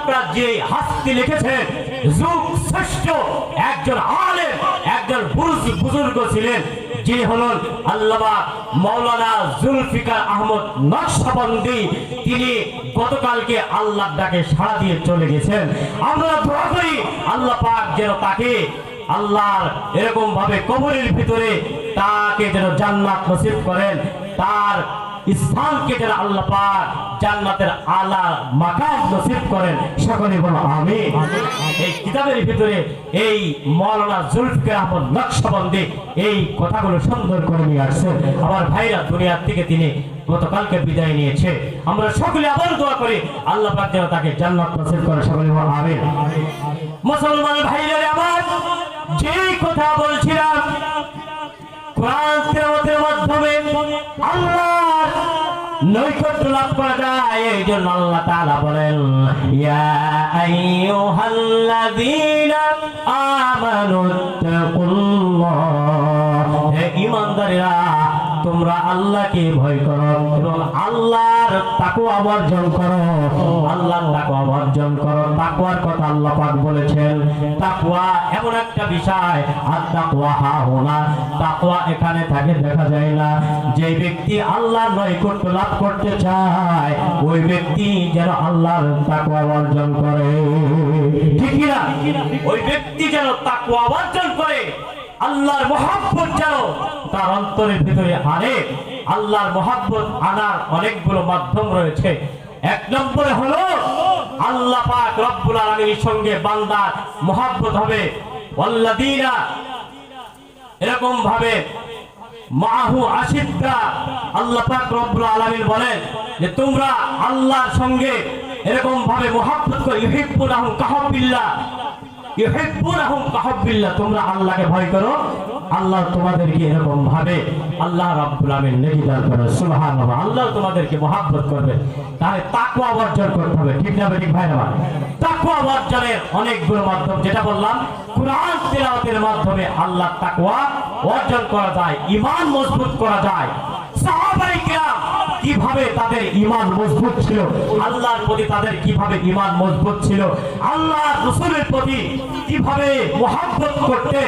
আপনার যে হাস্তি লিখেছেন যুগ শ্রেষ্ঠ একজন আলেম, একজন বুজুর্গ ছিলেন, যিনি হলেন আল্লামা মাওলানা জুলফিকার আহমদ নকশবন্দি। তিনি গতকালকে আল্লাহর ডাকে সাড়া দিয়ে চলে গেছেন। আমরা দোয়া করি আল্লাহ পাক যেন তাকে আল্লাহর এরকম ভাবে কবরের ভিতরে তাকে যেন জান্নাত নসিব করেন, তার স্থানকে যেন আল্লাহ পাক জান্নাতের আলা মাকাম নসিব করেন। সকলে বলো আমিন। এই কিতাবের ভিতরে এই মাওলানা জুলফিকার আহমদ নকশবন্দি এই কথাগুলো সুন্দর করে নিয়ে আসছেন। আমার ভাইরা দুনিয়ার থেকে তিনি গতকালকে বিদায় নিয়েছে। আমরা সকলে আবার দোয়া করি আল্লাহ পাক যেন তাকে জান্নাত নসিব করে। সকলে বলো আমিন। মুসলমান ভাইরা আমার, যে কথা বলছিলাম কোরআন তেলাওয়াতের মাধ্যমে আল্লাহর নৈকট্য লাভ করা যায়। এই জন্য আল্লাহ তাআলা বলেন, ইয়া আইয়ুহাল্লাযীনা আমানুত্তাকুল্লাহ, হে ঈমানদারেরা তোমরা আল্লাহকে ভয় করো এবং আল্লাহর তাকওয়া অর্জন করো। আল্লাহর তাকওয়া অর্জন করো। তাকওয়ার কথা আল্লাহ পাক বলেছেন। তাকওয়া এমন একটা বিষয়, আর তাকওয়া হাহুনা, তাকওয়া এখানে থাকে দেখা যায় না। যে ব্যক্তি আল্লাহর নৈকট্য লাভ করতে চায় ওই ব্যক্তি যেন আল্লাহর তাকওয়া অর্জন করে। ঠিক না? ওই ব্যক্তি যেন তাকওয়া অর্জন করে, আল্লাহর মহব্বত যেন তার অন্তরের ভিতরে আনে। আল্লাহর মহব্বত আনার অনেকগুলো মাধ্যম রয়েছে। এক নম্বরে হলো আল্লাহ পাক রব্বুল আলামিনের সঙ্গে বান্দার মহব্বত হবে। ওয়াল্লাযীনা এরকম ভাবে মাহু আশিদ্দা, আল্লাহ পাক রব্বুল আলামিন বলেন যে তোমরা আল্লাহর সঙ্গে এরকম ভাবে মহব্বত করো। ইউহিব্বুনাহুম কাহুব্বিল্লাহ, ইউহিব্বুনাহুম কাহুব্বিল্লাহ, তোমরা আল্লাহকে ভয় করো, আল্লাহ তোমাদেরকে এরকম ভাবে আল্লাহ রাব্বুল আলামিন নেকি দান করে। সুবহানাল্লাহ, আল্লাহ তোমাদেরকে মহব্বত করবে। তাহলে তাকওয়া অর্জন করতে হবে। ঠিক না ঠিক ভাই আমার? তাকওয়া অর্জনের অনেকগুলো মাধ্যম, যেটা বললাম কোরআন তেলাওয়াতের মাধ্যমে আল্লাহ তাকওয়া অর্জন করা যায়, ঈমান মজবুত করা যায়। সাহাবায়ে কিরাম কিভাবে তাদের ঈমান মজবুত ছিল, আল্লাহর প্রতি তাদের কিভাবে ঈমান মজবুত ছিল, আল্লাহর রাসূলের প্রতি কিভাবে মহব্বত করতে,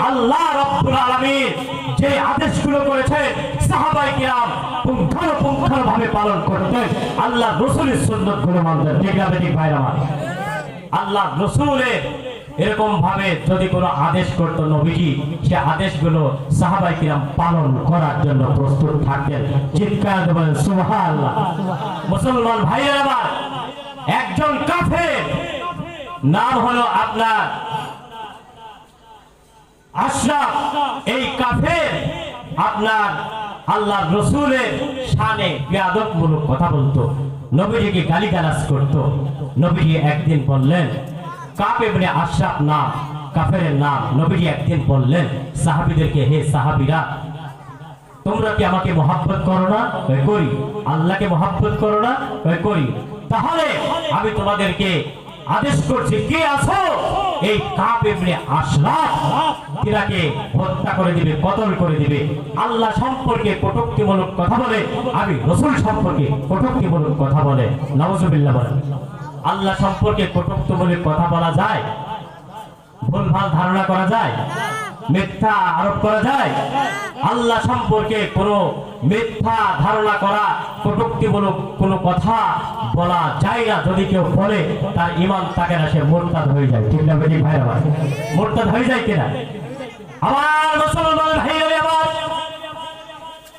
আল্লাহ রাব্বুল আলামিন যে আদেশগুলো করেছে সাহাবায়ে কিরাম পুঙ্খানুপুঙ্খভাবে পালন করতেন। আল্লাহর রাসূলের সুন্নাতগুলো মানতেন। ঠিক না ঠিক ভাই আমার? আল্লাহর রাসূলের এরকম ভাবে যদি কোনো আদেশ করতো নবীজি, সে আদেশগুলো সাহাবায়ে কিরাম পালন করার জন্য প্রস্তুত থাকতেন। চিৎকার করে বলেন সুবহানাল্লাহ। মুসলমান ভাইরা আমার, একজন কাফের নাম হলো আপনার আশরাফ। এই কাফের আপনার আল্লাহর রাসূলের শানে বেয়াদবমূলক কথা বলতো, নবীজিকে গালিগালাজ করতো। নবীজি একদিন বললেন, কাব ইবনে আশরাফ নাম কাফেরের নাম, নবীজি একদিন বললেন সাহাবীদেরকে, হে সাহাবীরা তোমরা কি আমাকে মহব্বত করো না? করি। আল্লাহকে মহব্বত করো না? করি। তাহলে আমি তোমাদেরকে আদেশ করছি, কে আছো এই কাব ইবনে আশরাফ তিনাকে হত্যা করে দিবে, কতল করে দিবে। আল্লাহ সম্পর্কে কটূক্তিমূলক কথা বলে, আমি রাসূল সম্পর্কে কটূক্তিমূলক কথা বলে। নাউযুবিল্লাহ বলেন। আল্লাহ সম্পর্কে কটূক্তিমূলক কথা বলা যায়? ভুলভাল ধারণা করা যায়? মিথ্যা আরোপ করা যায়? আল্লাহ সম্পর্কে কোনো মিথ্যা ধারণা করা, কটূক্তিমূলক কোনো কথা বলা যায় না। যদি কেউ বলে তার ঈমান থাকে না, সে মুরতাদ হয়ে যায়। ঠিক না বেটি ভাইরা ভাই? মুরতাদ হয়ে যায় কিনা? আমার মুসলমান ভাইরা আমার,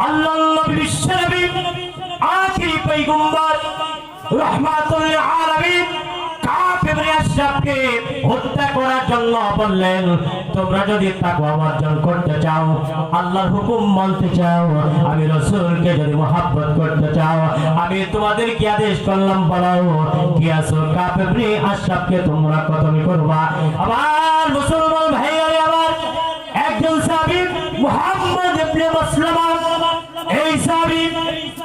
আল্লাহর নবী বিশ্বনবী আখিরি পয়গম্বর রাহমাতুল লিল আলামিন কাব ইবনে আশরাফকে হত্যা করার জন্য বললেন, তোমরা যদি তাকওয়া অর্জন করতে চাও, আল্লাহর হুকুম মানতে চাও, আমি রাসূলকে যদি মহব্বত করতে চাও, আমি তোমাদেরকে আদেশ করলাম, বলো কি আছো কাব ইবনে আশরাফকে তোমরা কতল করবা। আমার মুসলমান ভাইরা আমার, একজন সাহাবী মুহাম্মদ ইবনে মাসলামা, এই সাহাবী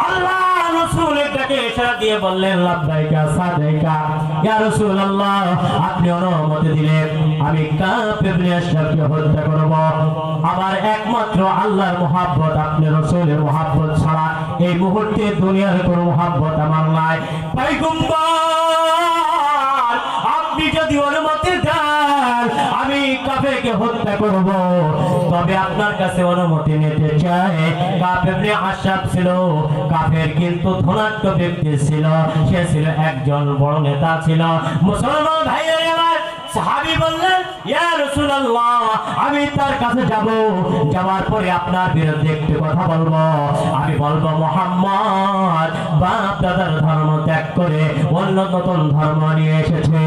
আল্লাহ রাসূলের ডাকে ইশারা দিয়ে বললেন, লাব্বাইকা সাদাইকা ইয়া রাসূলুল্লাহ, আপনি অনুমতি দিলেন আমি কাব ইবনে আশরাফকে হত্যা করব। আমার একমাত্র আল্লাহর মহব্বত, আপনি রাসূলের মহব্বত ছাড়া এই মুহূর্তে দুনিয়ার কোনো মহব্বত আমার নাই। পয়গম্বর আপনি যদি অনুমতি দেন আমি কাফেরকে হত্যা করব, তবে আপনার কাছে অনুমতি নিতে চাই। কাফের ইবনে আশরাফ ছিল কাফের, কিন্তু ধনাঢ্য ব্যক্তি ছিল, সে ছিল একজন বড় নেতা ছিল। মুসলমান ভাইরা আমার, সাহাবী বললেন, ইয়া রাসূলুল্লাহ, আমি তার কাছে যাব, যাওয়ার পরে আপনার বিরুদ্ধে একটি কথা বলবো। আমি বলবো মুহাম্মদ বাপ দাদার ধর্ম ত্যাগ করে অন্য নতুন ধর্ম নিয়ে এসেছে,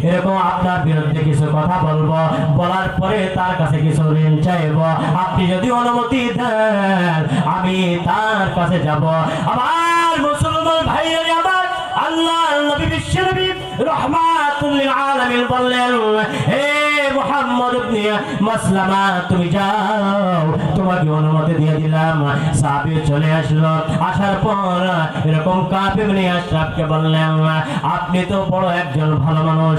এরকম আপনার বিরুদ্ধে কিছু কথা বলবো। বলার পরে তার কাছে কিছু ঋণ চাইব, আপনি যদি অনুমতি দেন আমি তার কাছে যাব। আমার মুসলমান ভাইয়ের আমার, আল্লাহর নবী বিশ্ব নবী রাহমাতুল লিল আলামিন বললেন, হে মুহাম্মদ ইবনে মাসলামা, তুমি যাও, তোমাকে অনুমতি দিয়ে দিলাম। সাহাবী চলে আসলো, আসার পর এরকম কাফের ইবনে আশরাফকে বললেন, আপনি তো বড় একজন ভালো মানুষ,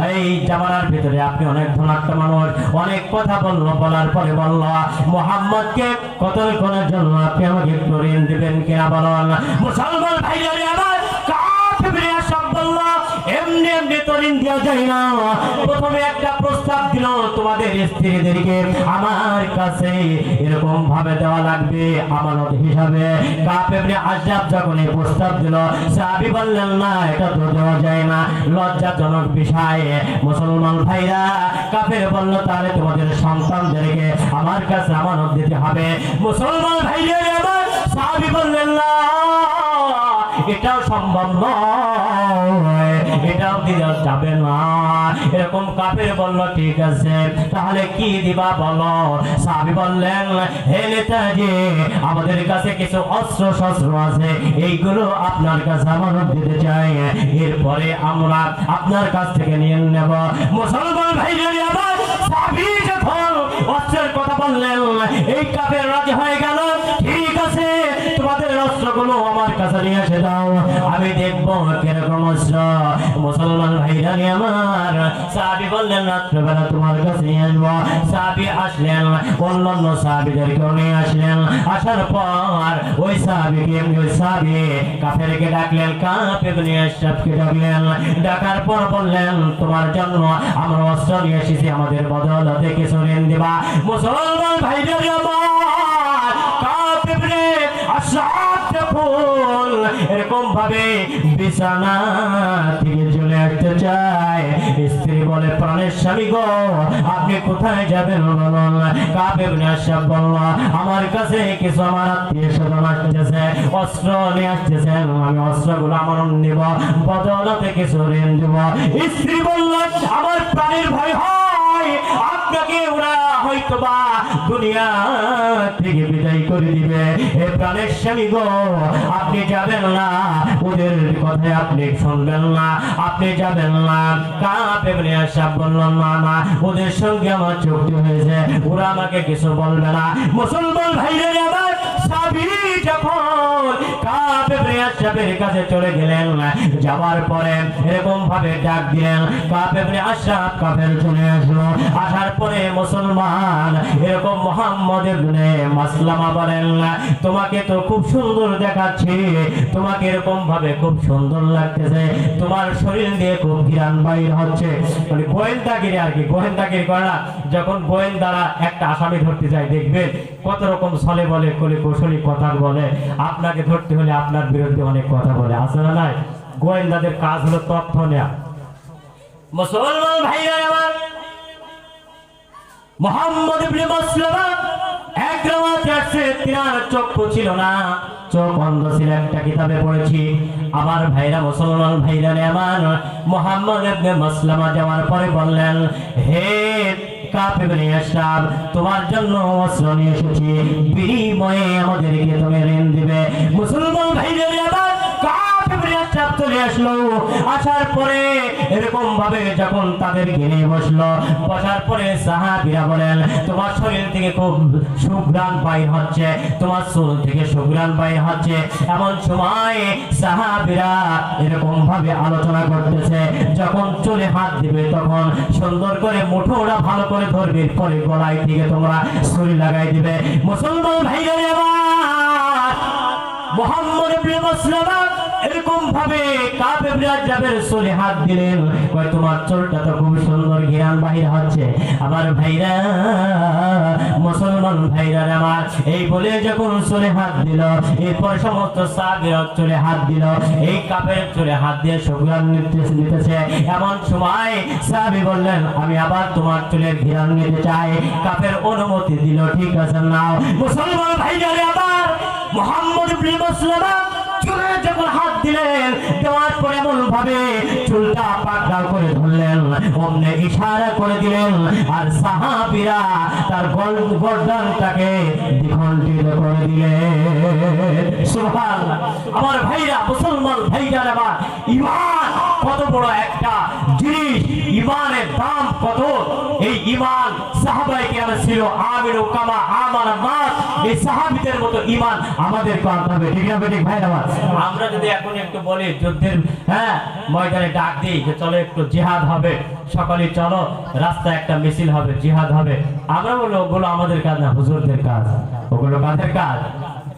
এই জামানার ভিতরে আপনি অনেক ধনাঢ্য মানুষ, অনেক কথা বললো। বলার পরে বলল, মুহাম্মদকে কতল করার জন্য আপনি আমাকে একটু ঋণ দিবেন কিনা বলুন। মুসলমান ভাইরা আমার, কাফের ইবনে আশরাফ বলল, এমনি এমনি তো ঋণ দেওয়া যায় না। প্রথমে একটা প্রস্তাব দিল, তোমাদের স্ত্রীদেরকে আমার কাছে এরকম ভাবে দেওয়া লাগবে আমানত হিসাবে। কাফের ইবনে আশরাফ যখন এই প্রস্তাব দিল, সাহাবী বললেন, না, এটা তো দেওয়া যায় না, লজ্জাজনক বিষয়। মুসলমান ভাইরা, কাফের বলল, তাহলে তোমাদের সন্তানদেরকে আমার কাছে আমানত দিতে হবে। মুসলমান ভাইরা আমার, সাহাবী বললেন, না, এটাও সম্ভব নয়, এটাও দেওয়া যাবে না। এরকম কাফের বলল, ঠিক আছে, তাহলে কি দিবা বলো। সাহাবী বললেন, হে নেতাজি, আমাদের কাছে কিছু অস্ত্র শস্ত্র আছে, এইগুলো আপনার কাছে আমানত দিতে চাই, এরপরে আমরা আপনার কাছ থেকে নিয়ে নেব। মুসলমান ভাইরা আমার, সাহাবী যখন অস্ত্রের কথা বললেন, এই কাফের রাজি হয়ে গেল, ঠিক আছে, তোমাদের অস্ত্রগুলো আমার কাছে নিয়ে এসে দাও, আমি দেখবো কিরকম অস্ত্র। মুসলমান ভাইরা আমার, সাহাবী বললেন, রাত্রেবেলা তোমার কাছে নিয়ে আসবো। সাহাবী আসলেন, অন্যান্য সাহাবীদেরকেও নিয়ে আসলেন। আসার পর ওই সাহাবী কাফেরকে ডাকলেন, কাফের ইবনে আশরাফকে ডাকলেন। ডাকার পর বললেন, তোমার জন্য আমরা অস্ত্র নিয়ে এসেছি, আমাদের বদৌলতে কিছু ঋণ দিবা। মুসলমান ভাইরা আমার, কাফের ইবনে আশরাফ যখন এরকম ভাবে বিছানা থেকে চলে আসতে চায়, স্ত্রী বলে, প্রাণের স্বামী গো, আপনি কোথায় যাবেন বলুন। কাফের ইবনে আশরাফ বলল, আমার কাছে কিছু আমার আত্মীয় স্বজন আসতেছে, অস্ত্র নিয়ে আসতেছেন, আমি অস্ত্রগুলো আমার নিব, বদৌলতে কিছু ঋণ দেব। স্ত্রী বলল, আমার প্রাণের ভয় হয়, আপনাকে ওরা হয়তোবা দুনিয়া থেকে বিদায় করে দিবে। হে প্রাণের স্বামী গো, আপনি যাবেন না, ওদের কথায় আপনি শুনবেন না, আপনি যাবেন না। কাফের ইবনে আশরাফ বলল, না না, ওদের সঙ্গে আমার চুক্তি হয়েছে, ওরা আমাকে কিছু বলবে না। মুসলমান ভাইরা আমার, সাহাবী যখন কাফের ইবনে আশরাফের কাছে চলে গেলেন, যাওয়ার পরে এরকম ভাবে ডাক দিলেন, কাফের ইবনে আশরাফ কাফের চলে আসলো। আসার পরে মুসলমান এরকম মুহাম্মদ ইবনে মাসলামা বলেন, তোমাকে তো খুব সুন্দর দেখাচ্ছে, তোমাকে এরকম ভাবে খুব সুন্দর লাগতেছে, তোমার শরীর দিয়ে খুব ঘ্রাণ বাইর হচ্ছে। মানে গোয়েন্দাগিরি আর কি, গোয়েন্দাগিরি করে না, যখন গোয়েন্দারা একটা আসামি ধরতে যায়, দেখবেন কত রকম ছলে বলে, কলি কৌশলী কথা বলে, আপনাকে ধরতে হলে আপনার বিরুদ্ধে অনেক কথা বলে, আছে না নাই? গোয়েন্দাদের কাজ হলো তথ্য নেওয়া। মুসলমান ভাইরা আমার, মুহাম্মদ ইবনে মাসলামা এক রাতে আসছে, তিনার চক্ষু ছিল না, চোখ অন্ধ ছিল, একটা কিতাবে পড়েছি। আমার ভাইরা, মুসলমান ভাইরা আমার, মুহাম্মদ ইবনে মাসলামা যাওয়ার পরে বললেন, হে কাফের ইবনে আশরাফ, তোমার জন্য অস্ত্র নিয়ে এসেছি, বিনিময়ে আমাদেরকে তুমি ঋণ দিবে। মুসলমান ভাইরা আমার, কাফের ইবনে আশরাফ চলে আসলো। আসার পরে এরকম ভাবে যখন তাদের ঘিরে বসলো, বসার পরে সাহাবীরা বলেন, তোমার শরীর থেকে খুব সুঘ্রাণ বাইর হচ্ছে, তোমার চুল থেকে সুঘ্রাণ বাইর হচ্ছে। এমন সময় সাহাবীরা এরকম ভাবে আলোচনা করতেছে, যখন চুলে হাত দিবে তখন সুন্দর করে মুঠোটা ভালো করে ধরবে, পরে গলায় থেকে তোমরা ছুরি লাগাই দিবে। মুসলমান ভাইরা আমার, মুহাম্মদ ইবনে মাসলামা এরকম ভাবে কাব ইবনে আজরাবের চুলে হাত দিলেন। কয় তোমার চুলটা তো খুব সুন্দর ঘিরান বাহির হচ্ছে। আমার ভাইরা, মুসলমান ভাইরা আমার, এই বলে যখন চুলে হাত দিল, এরপর সমস্ত সাহাবীরা চুলে হাত দিল। এই কাবের চুলে হাত দিয়ে সুঘ্রাণ নিতেছে। এমন সময় সাহাবী বললেন আমি আবার তোমার চুলের ঘিরান নিতে চাই। কাবের অনুমতি দিল। ঠিক আছে নাও। মুসলমান ভাইরা আবার মুহাম্মদ ইবনে মাসলামা চুলে যখন হাত দিলেন, দেওয়ার পরে এমন ভাবে চুলটা পাকড়াও করে ধরলেন, অমনে ইশারা করে দিলেন, আর সাহাবীরা তার গর্দানটাকে দ্বিখণ্ডিত করে দিলেন। সুবহানাল্লাহ। আমার ভাইরা, মুসলমান ভাইরা আমার, ঈমান কত বড় একটা জিনিস, ঈমানের দাম কত। এই ঈমান সাহাবায়ে কেরাম ছিল আমিনু কামা আমানান নাস। এই সাহাবীদের মতো ঈমান আমাদেরকে আনতে হবে। ঠিক না ঠিক ভাইরা আমার? আমরা যদি এখন একটু বলি যুদ্ধের ময়দানে ডাক দিই যে চলো একটু জিহাদ হবে, সকালে চলো রাস্তায় একটা মিছিল হবে, জিহাদ হবে, আমরা বলি ওগুলো আমাদের কাজ না, হুজুরদের কাজ। ওগুলো কাদের কাজ?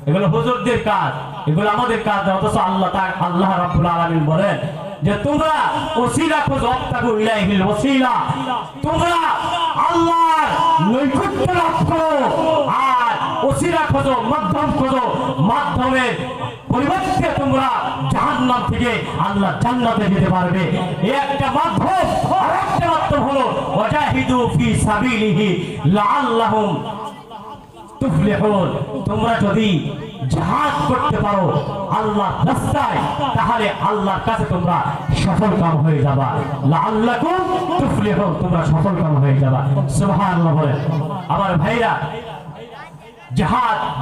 এগুলো হুজুরদের কাজ, এগুলো আমাদের কাজ না। অথচ আল্লাহ রাব্বুল আলামিন বলেন যে তোমরা ওসিলা খোঁজো, অবতাগু ইলাইহিল ওসিলা, তোমরা আল্লাহর নৈকট্য লাভ করো, আর ওসিলা খোঁজো, মাধ্যম খোঁজো, মাধ্যমের পরিবর্তে তোমরা জাহান্নাম থেকে আল্লাহ জান্নাতে যেতে পারবে। এই একটা মাধ্যম। আর একটা মাধ্যম হলো ওয়াজাহিদু ফি সাবিলিহি লাআল্লাহুম তুফলিহুন। তোমরা যদি জিহাদ করতে পারো আল্লাহর রাস্তায়, তাহলে আল্লাহর কাছে তোমরা সফলকাম হয়ে যাবা। লাআল্লাকুম তুফলিহুন, তোমরা সফলকাম হয়ে যাবা। সুবহানাল্লাহ বলেন। আমার ভাইরা,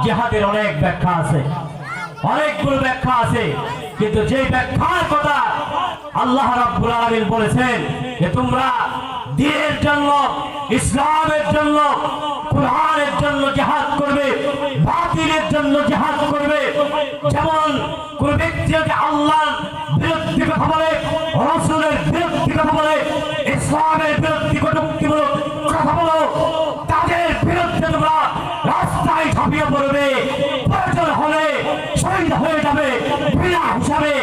জিহাদের অনেক ব্যাখ্যা আছে, অনেকগুলো ব্যাখ্যা আছে, কিন্তু যে ব্যাখ্যার কথা আল্লাহ রাব্বুল আলামিন বলেছেন যে তোমরা দ্বীনের জন্য, ইসলামের জন্য, কুরআনের জন্য জিহাদ করবে, বাতিলের জন্য জিহাদ করবে। যেমন কোন ব্যক্তি যদি আল্লাহর বিরুদ্ধে কথা বলে, রাসূলের বিরুদ্ধে কথা বলে, ইসলামের বিরুদ্ধে কটূক্তিমূলক কথা বলো, তাদের বিরুদ্ধে তোমরা রাস্তায় ঝাঁপিয়ে পড়বে, প্রয়োজন হলে শহীদ হয়ে যাবে, বিনা হিসাবে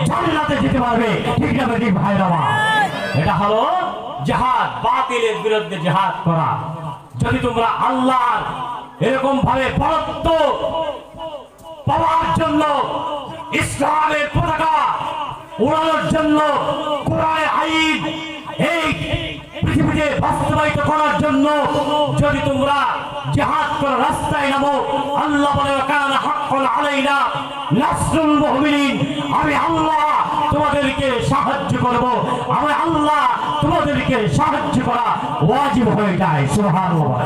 জান্নাতে যেতে পারবে। ঠিক না ঠিক ভাইরা আমার? এটা হলো জিহাদ, বাতিলের বিরুদ্ধে জিহাদ করা। যদি তোমরা আল্লাহর এরকম ভাবে বরত্ব পাওয়ার জন্য, ইসলামের পতাকা উড়ানোর জন্য, কোরআনের আইন এই পৃথিবীতে বাস্তবায়িত করার জন্য যদি তোমরা জিহাদ করার রাস্তায় নামো, আল্লাহ বলে কানা হাক্কান আলাইনা নাসরুল মুমিনিন, আমি আল্লাহ তোমাদেরকে সাহায্য করব, আমি আল্লাহ তোমাদেরকে সাহায্য করা ওয়াজিব হয়ে যায়। সুবহানাল্লাহ।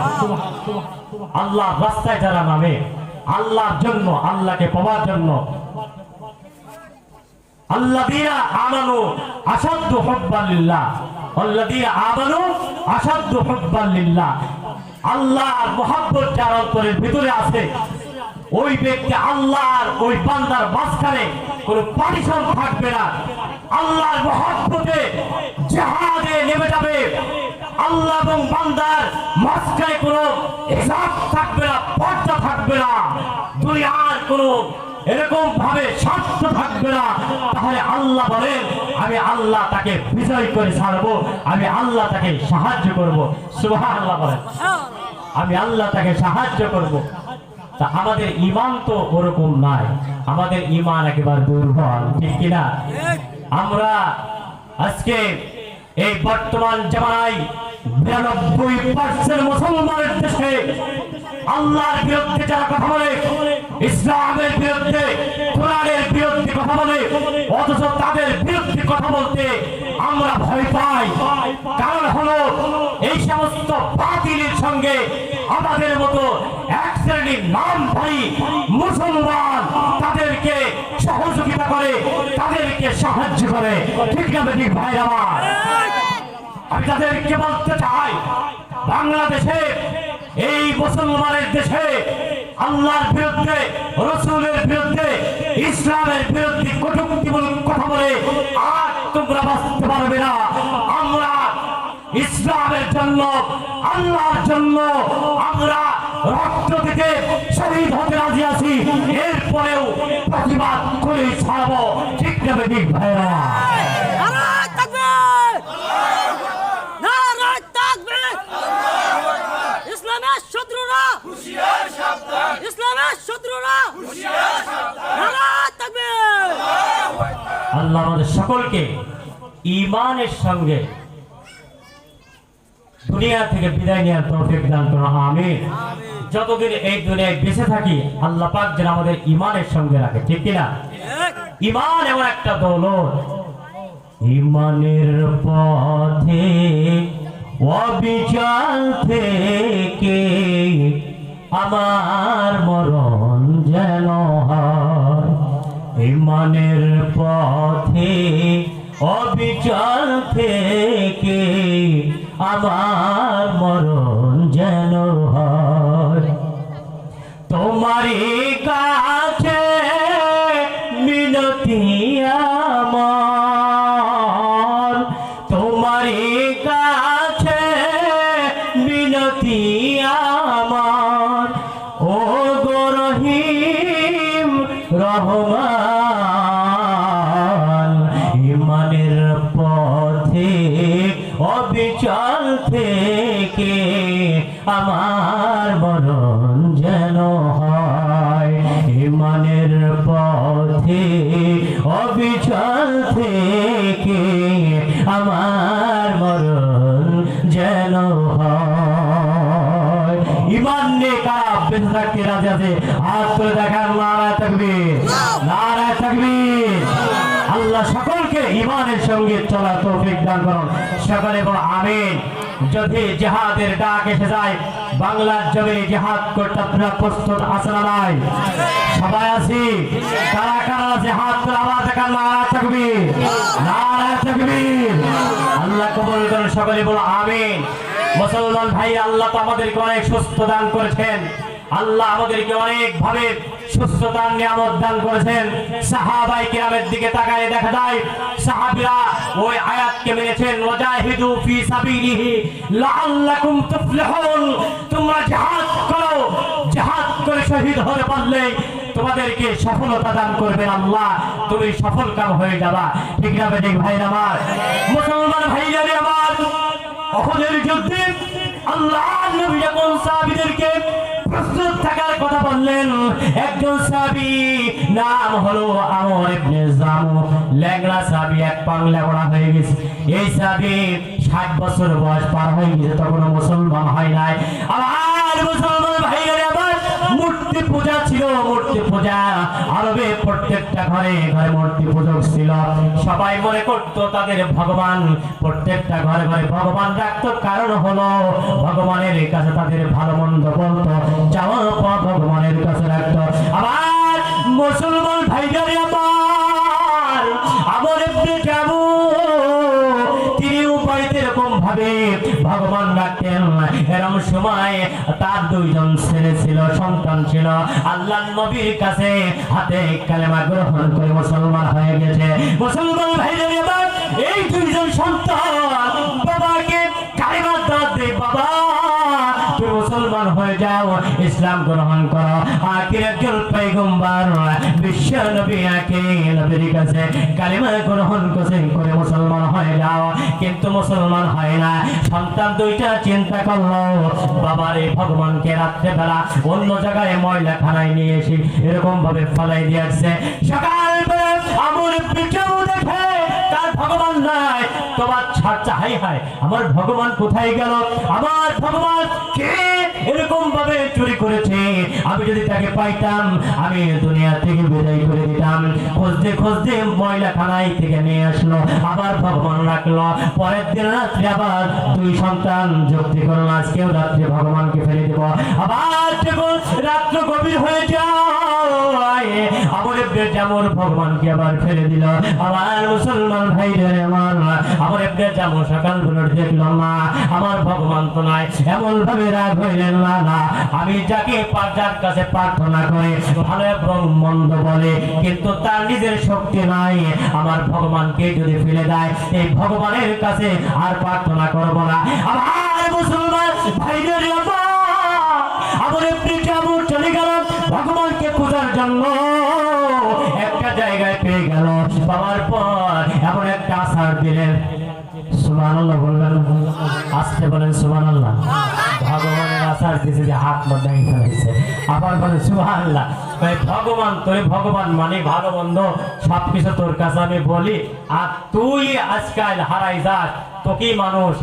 আল্লাহর রাস্তায় যারা নামে, আল্লাহর জন্য, আল্লাহকে পাওয়ার জন্য, আল্লাযীনা আমানু আশাদ্দু হুব্বান লিল্লাহ, আল্লাযীনা আমানু আশাদ্দু হুব্বান লিল্লাহ। আল্লাহর মহব্বত যার অন্তরের ভিতরে আছে, ওই ব্যক্তি আল্লাহর ওই বান্দার মাঝখানে কোনো পার্টিশন থাকবে না। আল্লাহর মহব্বতে জিহাদে নেমে যাবে। আল্লাহ এবং বান্দার মাঝখানে কোনো হিসাব থাকবে না, পর্দা থাকবে না, দুনিয়ার কোনো এরকম ভাবে স্বার্থ থাকবে না। তাহলে আল্লাহ বলেন আমি আল্লাহ তাকে বিজয় করে ছাড়বো, আমি আল্লাহ তাকে সাহায্য করব। সুবহানাল্লাহ বলেন। আমি আল্লাহ তাকে সাহায্য করব। তা আমাদের ঈমান তো ওরকম নাই, আমাদের ঈমান একেবারে দুর্বল। ঠিক কিনা? আমরা আজকে এই বর্তমান জামানায় 92% মুসলমানের দেশে আল্লাহর বিরুদ্ধে যারা কথা বলে, ইসলামের বিরুদ্ধে, কোরআনের বিরুদ্ধে কথা বলে, অথচ তাদের বিরুদ্ধে কথা বলতে আমরা ভয় পাই। কারণ হলো এই সমস্ত বাতিলের সঙ্গে আমাদের মতো এক শ্রেণীর নামধারী মুসলমান তাদেরকে সহযোগিতা করে, তাদেরকে সাহায্য করে। ঠিক না ঠিক ভাই আমার? আমি তাদেরকে বলতে চাই, বাংলাদেশে এই মুসলমানের দেশে আল্লাহর বিরুদ্ধে, রাসূলের বিরুদ্ধে, ইসলামের বিরুদ্ধে কটূক্তিমূলক কথা বলে আর তোমরা বাঁচতে পারবে না। আমরা ইসলামের জন্য, আল্লাহর জন্য আমরা রক্ত দিতে শহীদ হতে রাজি আছি, এরপরেও প্রতিবাদ করে ছাড়বো। ঠিক না বেঠিক ভাইরা? নারায়ে তাকবীর! নারায়ে তাকবীর! ইসলামের শত্রুরা হুঁশিয়ার সাবধান! ইসলামের শত্রুরা হুঁশিয়ার সাবধান! নারায়ে তাকবীর! আল্লাহ আমাদের সকলকে ঈমানের সঙ্গে দুনিয়া থেকে বিদায় নেওয়ার তৌফিক দান করুন, আমিন। যতদিন এই দুনিয়ায় বেঁচে থাকি আল্লাহ পাক যেন আমাদের ঈমানের সঙ্গে রাখে, ঠিক কিনা? ঈমান এমন একটা দৌলত, ঈমানের পথে অবিচল থেকে আমার মরণ যেন হয়। ঈমানের পথে অবিচল থেকে আমার মরণ যেন হয়। তোমারই কাছে মিনতি আমার, তোমারই কাছে মিনতি আমার, ও গো রহিম রহমান। ঈমানের পথে অবিচল থেকে আমার মরণ যেন হয়। ঈমানের পথে অবিচল থেকে আমার মরণ যেন হয়। ঈমান নিয়ে কারা বেঁচে থাকতে রাজি আছে? হাত তুলে দেখান। নারায়ে তাকবীর! নারায়ে তাকবীর! আল্লাহ সকলকে ঈমানের সঙ্গে চলার তৌফিক দান করুন, সকলে বল আমিন। যদি জিহাদের ডাক এসে যায়, বাংলার জমিনে জিহাদ করতে আপনারা প্রস্তুত আছেন না নাই? সবাই আছি? কারা কারা আছে? হাত তুলে আওয়াজ দেখান। নারায়ে তাকবীর! নারায়ে তাকবীর! আল্লাহ কবুল করুন, সকলে বল আমিন। মুসলমান ভাই, আল্লাহ তো আমাদেরকে অনেক সুস্থ দান করেছেন, আল্লাহ আমাদেরকে অনেক ভাবে সুস্থতার নিয়ামত দান করেছেন। সাহাবায়ে কিরামের দিকে তাকায় দেখা যায় সাহাবীরা ওই আয়াতকে মেনেছেন, ওয়াজাহিদু ফি সাবিলিহি লাআল্লাকুম তুফলিহুন। তোমরা জিহাদ করো, জিহাদ করে শহীদ হতে পারলে তোমাদেরকে সফলতা দান করবেন আল্লাহ, তুমি সফল কাম হয়ে যাবা। ঠিক না বেঠিক ভাইরা আমার? মুসলমান ভাইরা আমার, উহুদের যুদ্ধে আল্লাহ নবী যখন সাহাবীদেরকে প্রস্তুত থাকার কথা বললেন, একজন সাহাবী নাম হলো আমর ইবনে জামু, ল্যাংড়া সাহাবী, এক পাংলা বড়া হয়ে গেছে। এই সাহাবী 60 বছর বয়স পার হয়ে গেছে, তখনও মুসলমান হয় নাই। আর মুসলমান ভাইরা আমার, মূর্তি পূজা ছিল, মূর্তি পূজা আরবে প্রত্যেকটা ঘরে ঘরে মূর্তি পূজক ছিল। সবাই মনে করতো তাদের ভগবান, প্রত্যেকটা ঘরে ঘরে ভগবান রাখতো। কারণ হলো ভগবানের কাছে তাদের ভালো মন্দ বলতো, যাওয়ার পর ভগবানের কাছে রাখতো। আবার মুসলমান ভাইজারে আমার, আমর ইবনে জামু, তিনিও বাড়িতে এরকম ভাবে ভগবান রাখতেন। এরকম সময় তার 2 জন ছেলে ছিল, সন্তান ছিল। আল্লাহর নবীর কাছে হাতে কালেমা গ্রহণ করে মুসলমান হয়ে গেছে। মুসলমান ভাইজারে আমার, এই 2 জন সন্তান বাবাকে কালেমা দাওয়াত দেয়, বাবা তুমি মুসলমান হয়ে যাও, ইসলাম গ্রহণ করো। আখির একজন পয়গম্বর বিশ্ব নবী নবীর কাছে কালেমা গ্রহণ করে মুসলমান হয়ে যাও, কিন্তু মুসলমান হয় না। সন্তান 2টা চিন্তা করলো, বাবারে ভগবানকে রাত্রে বেলা অন্য জায়গায় ময়লা খানায় নিয়ে এসে এরকম ভাবে ফলাই দিয়ে আসছে। সকালবেলা আমর পিছু দেখে তার ভগবান নাই, তোমার ছাড়া হাই হাই আমার ভগবান কোথায় গেল? আমার ভগবান কে এরকম ভাবে চুরি করেছে? আমি যদি তাকে পাইতাম আমি দুনিয়া থেকে বিদায় করে দিতাম। খুঁজতে খুঁজতে ময়লা খানায় থেকে নিয়ে আসলো, আবার ভগবান রাখলো। পরের দিন রাত্রে আবার 2 সন্তান যুক্তি করলো, আজকেও রাত্রে ভগবানকে ফেলে দেব। আবার যখন রাত্র গভীর হয়ে যায়, আমর ইবনে জামুর ভগবানকে আবার ফেলে দিল। আবার মুসলমান ভাইদের আমার, আমর ইবনে জামু সকাল বেলা দেখলো না আমার ভগবান তো নাই, এমন ভাবে রাগ হইলেন, না না আমি যাকে যার কাছে প্রার্থনা করে ভালো এবং মন্দ বলে, কিন্তু তার নিজের শক্তি নাই, আমার ভগবানকে যদি ফেলে দেয় এই ভগবানের কাছে আর প্রার্থনা করব না। আমার মুসলমান ভাইদের আমার সুবহানাল্লাহ বলবেন, আসতে বলেন সুবহানাল্লাহ। ভগবানের আশার দিছে যে হাত মধ্যে ফেলেছে, আবার বলেন সুবহানাল্লাহ। ভাই ভগবান, তুই ভগবান মানে ভালো মন্দ সবকিছু তোর কাছে আমি বলি, আর তুই আজকাল হারাই যাস, তোকেই মানুষ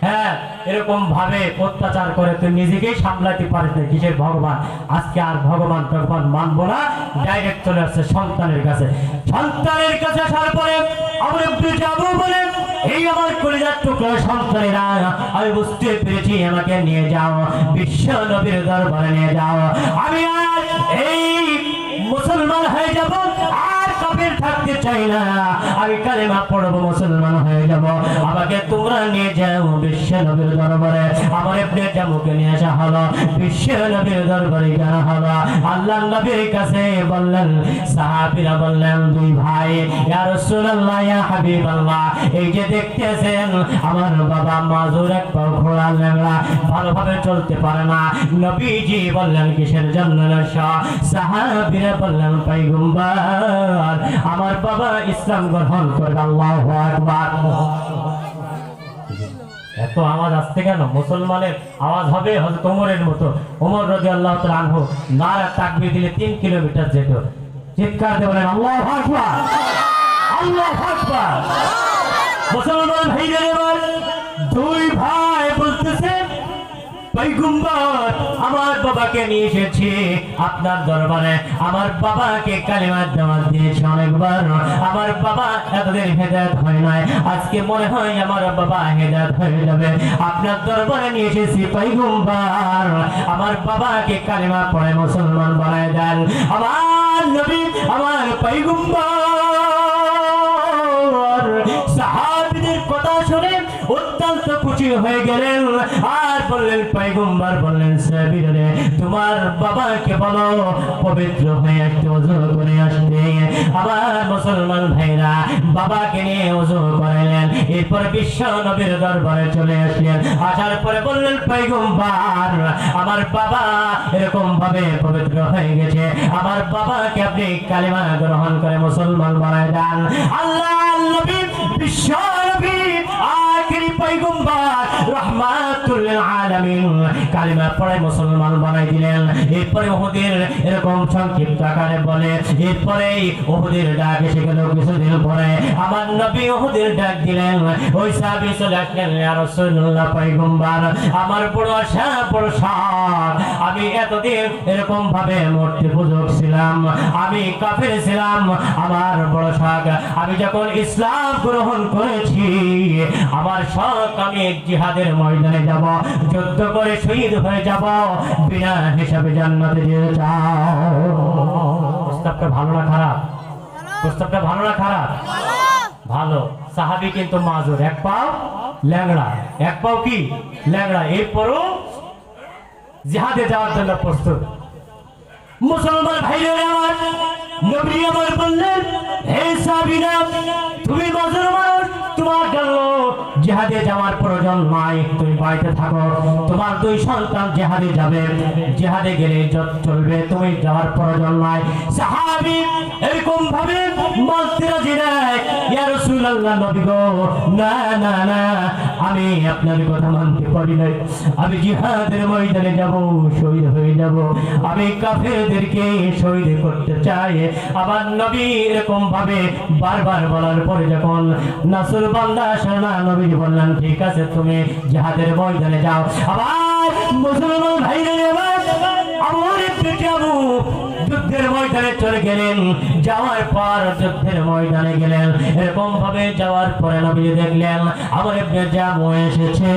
হ্যাঁ এরকম ভাবে অত্যাচার করে তুই নিজেকেই সামলাতে পারিস না, কিসের ভগবান? আজকে আর ভগবান মানবো না, ডাইরেক্ট চলে আসছে সন্তানের কাছে। সন্তানের কাছে আসার পরে আমরা যাবো বলে এই আমার কলিজার টুকরা সন্তানেরা, আমি বুঝতে পেরেছি আমাকে নিয়ে যাও বিশ্ব নবীর দরবারে নিয়ে যাও। আমি আর এই মুসলমান হয়ে যাব, আর কাফের থাকতে চাই না, আমি কালেমা পড়বো, মুসলমান হয়ে যাব। আমাকে তোমরা নিয়ে যাও বিশ্ব নবীর দরবারে। আমার ইবনে জামুকে নিয়ে আসা হলো, বিশ্ব নবীর দরবারে যাওয়া হলো। আল্লাহর নবীর কাছে বললেন, সাহাবীরা বললেন, দুই ভাই, ইয়া রাসূলুল্লাহ, ইয়া হাবিবাল্লাহ, এই যে দেখতেছেন আমার বাবা মাজুর, এক পা ঘোড়া ল্যাংড়া, ভালোভাবে চলতে পারে না। নবীজি বললেন, কিসের জন্য? সাহাবীরা বললেন, পয়গম্বর, আমার বাবা ইসলাম গ্রহণ করবে। আল্লাহু আকবার। এত আওয়াজ আসছে কেন? মুসলমানের আওয়াজ হবে হযরত ওমরের মতো। ওমর রাদিয়াল্লাহু তাআলা আনহু নারা তাকবীর দিলে 3 কিলোমিটার যেত। চিৎকার দিয়ে বলেন আল্লাহু আকবার, আল্লাহু আকবার। মুসলমান ভাইদের এবার দুই ভাই বলতেছে, পয়গম্বর, আমার বাবাকে নিয়ে এসেছি আপনার দরবারে। আমার বাবাকে কালিমার দাওয়াত দিয়েছি অনেকবার, আমার বাবা এতদিন হেদায়েত হয় নাই, আজকে মনে হয় আমার বাবা হেদায়েত হয়ে যাবে। আপনার দরবারে নিয়ে এসেছি পয়গম্বর, আমার বাবাকে কালিমা পড়ে মুসলমান বানায় দেন। আমার নবী, আমার পয়গম্বর সাহাবীদের কথা শুনে অত্যন্ত খুশি হয়ে গেলেন, আর বললেন, পয়গম্বর বললেন, সাহাবীরা, তোমার বাবাকে বলো পবিত্র হয়ে একটু ওযু করে আসতে। আবার মুসলমান ভাইরা বাবাকে নিয়ে ওযু করালেন, এরপর বিশ্ব নবীর দরবারে চলে আসলেন। আসার পরে বললেন, পয়গম্বর, আমার বাবা এরকম ভাবে পবিত্র হয়ে গেছে, আমার বাবাকে আপনি কালিমা গ্রহণ করে মুসলমান বানায় দেন। আল্লাহর নবী, বিশ্ব নবী, আখিরি পয়গম্বর, রাহমাতুল লিল আলামিন, কালিমা পড়ে মুসলমান বানাই দিলেন। এরপরে উহুদের এরকম সংক্ষিপ্ত আকারে বলে, এরপরে উহুদের ডাক এসে গেল। কিছুদিন পরে আমার নবী উহুদের ডাক দিলেন। ওই সাহাবী চলে আসলেন, ইয়া রাসূলুল্লাহ, পয়গম্বর, আমার বড় আশা, বড় শখ, আমি এতদিন এরকম ভাবে মূর্তি পূজক ছিলাম, আমি কাফের ছিলাম, আমার বড় শখ, আমি যখন ইসলাম গ্রহণ করেছি, আমার শখ, আমি জিহাদের ময়দানে যাব, যুদ্ধ করে শহীদ হয়ে যাব, বিনা হিসাবে জান্নাতে যেতে চাও। প্রস্তাবটা ভালো না খারাপ? প্রস্তাবটা ভালো না খারাপ? ভালো। সাহাবী কিন্তু মাজুর, এক পাও ল্যাংড়া, এক পাও কি ল্যাংড়া, এরপরও জিহাদে যাওয়ার জন্য প্রস্তুত। মুসলমান ভাইরা আমার, নবী আমার বললেন, হে সাহাবীরা, তুমি মাজুর মানুষ, তোমার জন্য জিহাদে যাওয়ার প্রয়োজন নাই, তুমি বাড়িতে থাকো, তোমার দুই সন্তান জিহাদে যাবে, জিহাদে গেলে ইজ্জত চলবে, তুমি যাওয়ার প্রয়োজন নাই। সাহাবী এরকম ভাবে বলতে রাজি নাই, ইয়া রাসূলুল্লাহ, নবী গো, না না না, আমি আপনার কথা মানতে পারি না, আমি জিহাদের ময়দানে যাব, শহীদ হয়ে যাব, আমি কাফেরদেরকে শহীদ করতে চাই। আবার নবী এরকম ভাবে বারবার বলার পরে যখন নাসুর বান্দা শোনা, নবী বললেন, ঠিক আছে, তুমি জিহাদের ময়দানে যাও। আবার মুসলমান ভাইরা আমার পিটাবু যুদ্ধের ময়দানে চলে গেলেন। যাওয়ার পর যুদ্ধের ময়দানে গেলেন, এরকম ভাবে যাওয়ার পরে নবী দেখলেন আমার ইবনে জামু এসেছে।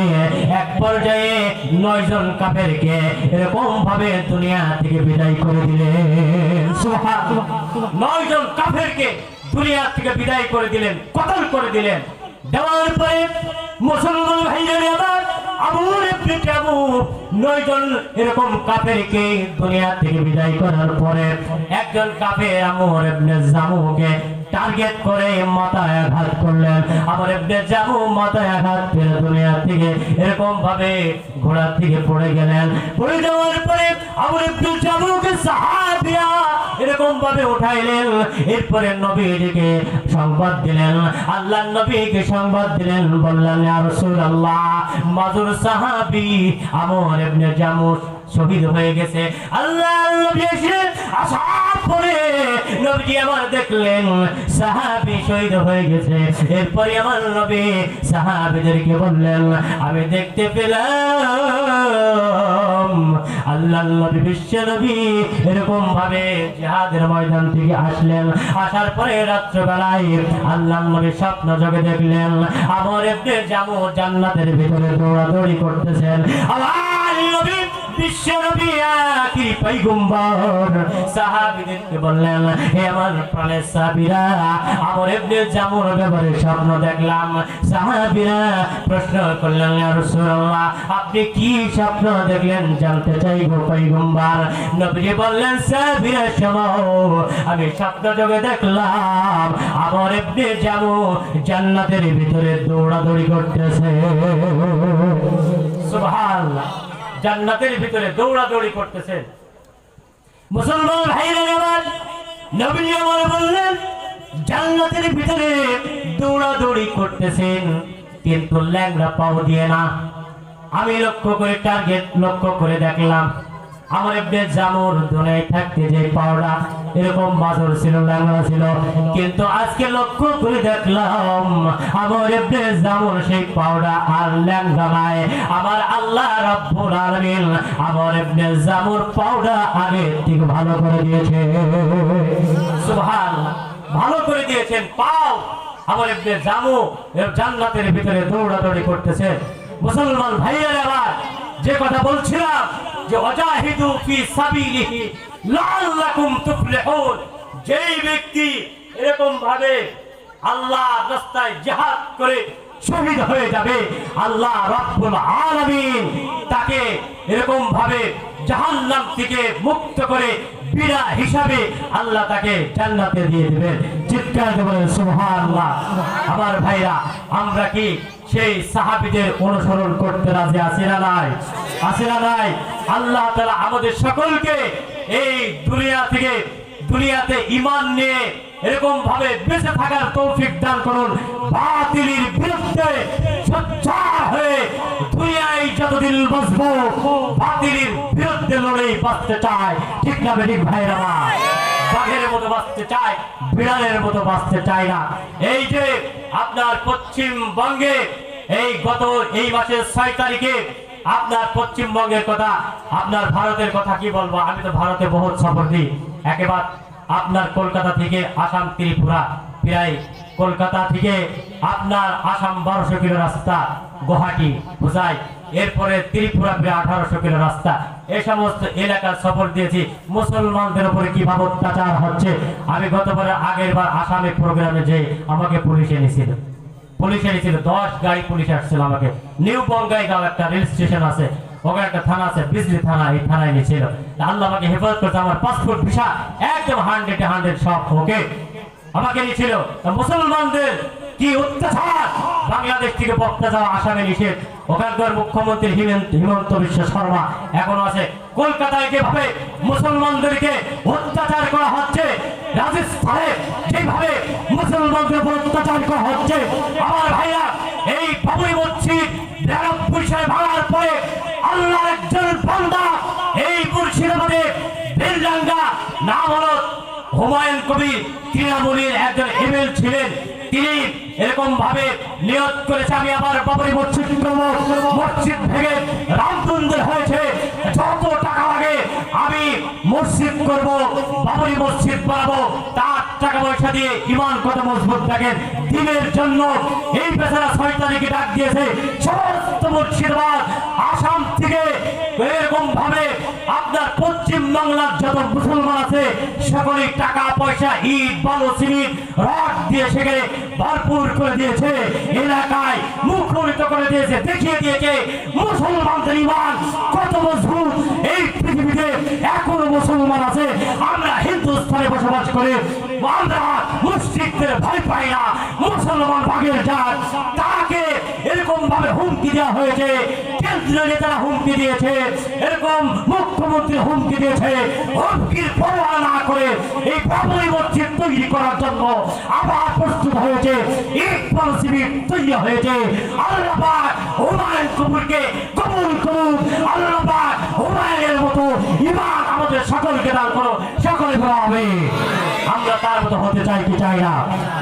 এক পর্যায়ে 9 জন কাফেরকে এরকম ভাবে দুনিয়া থেকে বিদায় করে দিলেন। সুবহানাল্লাহ, 9 জন কাফেরকে দুনিয়া থেকে বিদায় করে দিলেন, কতল করে দিলেন। দেওয়ার পরে মুসলমান ভাইরা আবার আবুর ইবনে জামু 9 জন এরকম কাফেরকে দুনিয়া থেকে বিদায় করার পরে একজন কাফের আমর ইবনে জামুকে টার্গেট করে মাথায় আঘাত করলেন। আমার ইবনে জামু মাথায় আঘাত পেয়ে দুনিয়া থেকে এরকম ভাবে ঘোড়া থেকে পড়ে গেলেন। পড়ে যাওয়ার পরে আমার ইবনে জামুকে সাহাবীরা এরকম ভাবে উঠাইলেন। এরপরে নবীজিকে সংবাদ দিলেন, আল্লাহর নবীকে সংবাদ দিলেন, বললেন ইয়া রাসূলুল্লাহ মাজুর সাহাবী আমর ইবনে জামু শহীদ হয়ে গেছে। আল্লাহর নবী এসে আসার পরে নবীজি আমার দেখলেন সাহাবী শহীদ হয়ে গেছে। এরপরে আমার নবী সাহাবীদেরকে বললেন আমি দেখতে পেলাম আল্লাহর নবী বিশ্ব নবী এরকম ভাবে জিহাদের ময়দান থেকে আসলেন। আসার পরে রাত্রিবেলায় আল্লাহর নবী স্বপ্ন জগে দেখলেন আমর ইবনে জামু জান্নাতের ভিতরে দৌড়াদৌড়ি করতেছেন। আল্লাহর নবী বিশ্ব নবী আখির পয়গম্বর সাহাবীদেরকে বললেন হে আমার প্রাণের সাহাবীরা আমর ইবনে জামুর ব্যাপারে স্বপ্ন দেখলাম। সাহাবীরা প্রশ্ন করলেন ইয়া রাসূলুল্লাহ আপনি কি স্বপ্ন দেখলেন জানতে চাইবো পয়গম্বর। নবীজি বললেন সাহাবীরা শোনো আমি স্বপ্ন জগে দেখলাম আমর ইবনে জামু জান্নাতের ভিতরে দৌড়াদৌড়ি করতেছে। সুবহানাল্লাহ, জান্নাতের ভিতরে দৌড়াদৌড়ি করতেছেন। মুসলমান ভাইরা আমার নবী আমার বললেন জান্নাতের ভিতরে দৌড়াদৌড়ি করতেছেন কিন্তু ল্যাংড়া পাও দিয়ে না। আমি লক্ষ্য করে টার্গেট লক্ষ্য করে দেখলাম আমার ইবনে জামুর দুনিয়ায় থাকতে যে পাওড়া এরকম মাজর ছিল, ল্যাংড়া ছিল, কিন্তু আজকে লক্ষ্য করে দেখলাম আমার ইবনে জামুর সেই পাওড়া আর ল্যাংড়া নাই। আমার আল্লাহ রাব্বুল আলামিন আমার ইবনে জামুর পাওড়া আগে থেকে ভালো করে দিয়েছে। সুবহানাল্লাহ, ভালো করে দিয়েছেন। পাও আমার ইবনে জামু জান্নাতের ভিতরে দৌড়াদৌড়ি করতেছে। মুসলমান ভাইরা আবার যে কথা বলছিলাম যে ওয়াজাহিদু ফি সাবিলিহি লাআল্লাকুম তুফলিহুন, যেই ব্যক্তি এরকম ভাবে আল্লাহর রাস্তায় জিহাদ করে শহীদ হয়ে যাবে আল্লাহ রাব্বুল আলামিন তাকে এরকম ভাবে জাহান্নাম থেকে মুক্ত করে বিনা হিসাবে আল্লাহ তাকে জান্নাতে দিয়ে দিবেন। চিৎকার করে বলেন সুবহানাল্লাহ। আমার ভাইরা আমরা কি সেই সাহাবীদের অনুসরণ করতে রাজি আছি না নাই? আছি না নাই? আল্লাহ তাআলা আমাদের সকলকে এই দুনিয়াতে ঈমান নিয়ে এরকম ভাবে বেঁচে থাকার তৌফিক দান করুন। বাতিলের বিরুদ্ধে সোচ্চার হয়ে দুনিয়ায় যতদিন বাঁচবো বাতিলের বিরুদ্ধে লড়াই বাঁচতে চায়। ঠিক না বেঠিক ভাইরা? বাঘের মতো বাঁচতে চায়, বিড়ালের মতো বাঁচতে চায় না। এই যে আপনার পশ্চিমবঙ্গে এই মাসের 6 তারিখে আপনার পশ্চিমবঙ্গের কথা, আপনার ভারতের কথা কি বলবো, আমি তো ভারতে বহুত সফর দিই। একেবারে আপনার কলকাতা থেকে আসাম ত্রিপুরা, প্রায় কলকাতা থেকে আপনার আসাম 1200 কিলো রাস্তা, গুয়াহাটি বোঝাই, এরপরে ত্রিপুরা প্রায় 1800 কিলো রাস্তা। এই সমস্ত এলাকার সফর দিয়েছি। মুসলমানদের উপরে কিভাবে অত্যাচার হচ্ছে। আমি গতবারের আগের বার আসামে প্রোগ্রামে যে আমাকে পুলিশে নিয়েছিল 10 গাড়ি পুলিশ আসছিল আমাকে। নিউ বঙ্গাইগাঁও একটা রেল স্টেশন আছে, ওখানে একটা থানা আছে বিজলি থানা, এই থানায় নিয়েছিল। আল্লাহ আমাকে হেফাজত করছে। আমার পাসপোর্ট ভিসা একদম 100 সব ওকে, আমাকে নিয়েছিল। মুসলমানদের কি অত্যাচার! বাংলাদেশ থেকে বক্তা যাওয়া আসামে নিষেধ। ওখানকার মুখ্যমন্ত্রী হিমন্ত বিশ্ব শর্মা এখনো আছে। কলকাতায় যেভাবে মুসলমানদেরকে অত্যাচার করা হচ্ছে, রাজস্থানে যেভাবে মুসলমানদের উপর অত্যাচার করা হচ্ছে, আমার ভাইয়া এই বাবরি মসজিদ 92 সালে ভাঙার পরে আল্লাহর একজন বান্দা এই মুর্শিদাবাদে বেলডাঙ্গা নাম হলো হুমায়ুন কবির, তৃণমূলের একজন এমএল ছিলেন। তিনি এরকম ভাবে নিয়ত করেছে আমি আবার বাবরি মসজিদ করবো, মসজিদ ভেঙে রাম মন্দির হয়েছে, যত টাকা লাগে আমি মসজিদ করব, বাবরি মসজিদ বানাবো, তার টাকা পয়সা দিয়ে ঈমান কত মজবুত থাকেন দিনের জন্য এই বেচারা 6 তারিখে ডাক দিয়েছে। সমস্ত মুর্শিদাবাদ আসাম থেকে এরকম ভাবে আপনার পশ্চিম বাংলার যত মুসলমান আছে সকলেই টাকা পয়সা ইট বালু সিমেন্ট রড দিয়ে সেখানে ভরপুর করে দিয়েছে, এলাকায় মুখরিত করে দিয়েছে, দেখিয়ে দিয়েছে মুসলমানদের ঈমান কত মজবুত। এই পৃথিবীতে এখনো মুসলমান আছে। আমরা হিন্দুস্তানে বসবাস করে আমরা মুশরিকদের ভয় পায় না, মুসলমান ভাগের জাত, তাকে এরকম ভাবে হুমকি দেওয়া হয়েছে, কেন্দ্রীয় নেতারা হুমকি দিয়েছে, এরকম মুখ্যমন্ত্রী হুমকি দিয়েছে। হুমকির পরোয়া না করে এই বাবরি মসজিদ তৈরি করার জন্য আবার প্রস্তুত হয়েছে, ইকবাল শিবির তৈরি হয়েছে। আল্লাহ পাক হুমায়ুন কবিরকে কবুল করুন। আল্লাহ পাক হুমায়ুনের মতো ঈমান আমাদের সকলকে দান করো, সকলে বলা হবে আমরা তার মতো হতে চাই কি চাই না।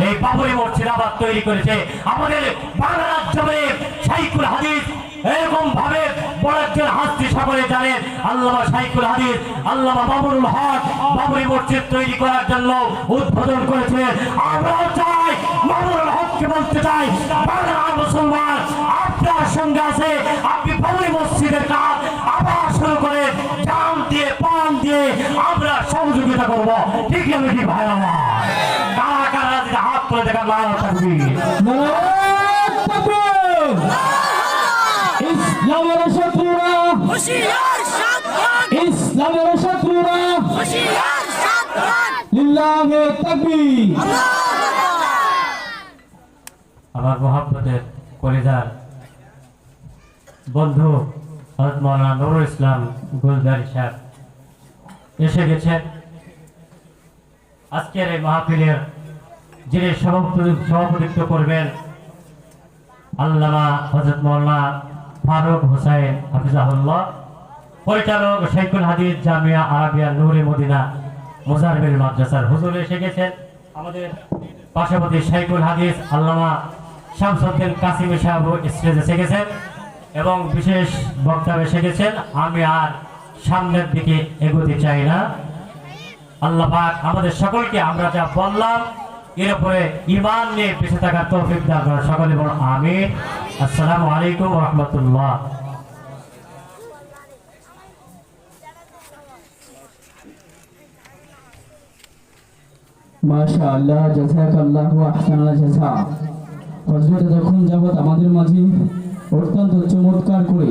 এই বাবরি মসজিদ আবার তৈরি করেছে আমাদের বাংলা রাজ্যের শাইখুল হাদিস, এরকম ভাবে বড় একজন হাস্তি সকলে জানেন আল্লামা শাইখুল হাদিস আল্লামা বাবরুল হক বাবরি মসজিদ তৈরি করার জন্য উদ্বোধন করেছিলেন। আমরাও চাই, বাবরুল হককে বলতে চাই, বাংলার মুসলমান আপনার সঙ্গে আছে, আপনি বাবরি মসজিদের কাজ আবার শুরু করে জান দিয়ে পান দিয়ে আমরা সহযোগিতা করব। ঠিক আছে কি ভাই আমার, কারা কারা যদি হাত তুলে দেখা না থাকবি ইসলামের শত্রুরা, হুশিয়ার সাবধান, ইসলামের শত্রুরা, হুশিয়ার সাবধান, লিল্লাহে তাকবীর। আমার মহাব্বতের কলিজার বন্ধু হযরত মাওলানা নুরুল ইসলাম গুলজারি সাহেব এসে গেছেন। আজকের এই মাহফিলের যিনি সভাপতিত্ব করবেন আল্লামা হযরত মাওলানা ফারুক হোসেন হাফিজাহুল্লাহ, পরিচালক শাইখুল হাদিস জামিয়া আরাবিয়া নূরে মদিনা মুজারবিল মাদ্রাসার হুজুর এসে গেছেন। আমাদের পাশাপাশি শাইখুল হাদিস আল্লামা শামসুদ্দিন কাসিমি সাহেব স্টেজে এসে গেছেন এবং বিশেষ বক্তা এসে গেছেন। আমি আর সামনের দিকে এগোতে চাই না। আল্লাহ পাক আমাদের সকলকে আমরা যা বললাম এর উপরে ঈমান নিয়ে বেঁচে থাকার তৌফিক দান করেন। সকলে বলুন আমিন। আসসালামু আলাইকুম ওয়া রাহমাতুল্লাহ। মাশাআল্লাহ, জাযাকাল্লাহু আহসানাল জাযা। হযরত যখন যাবত আমাদের মাঝে অত্যন্ত চমৎকার করে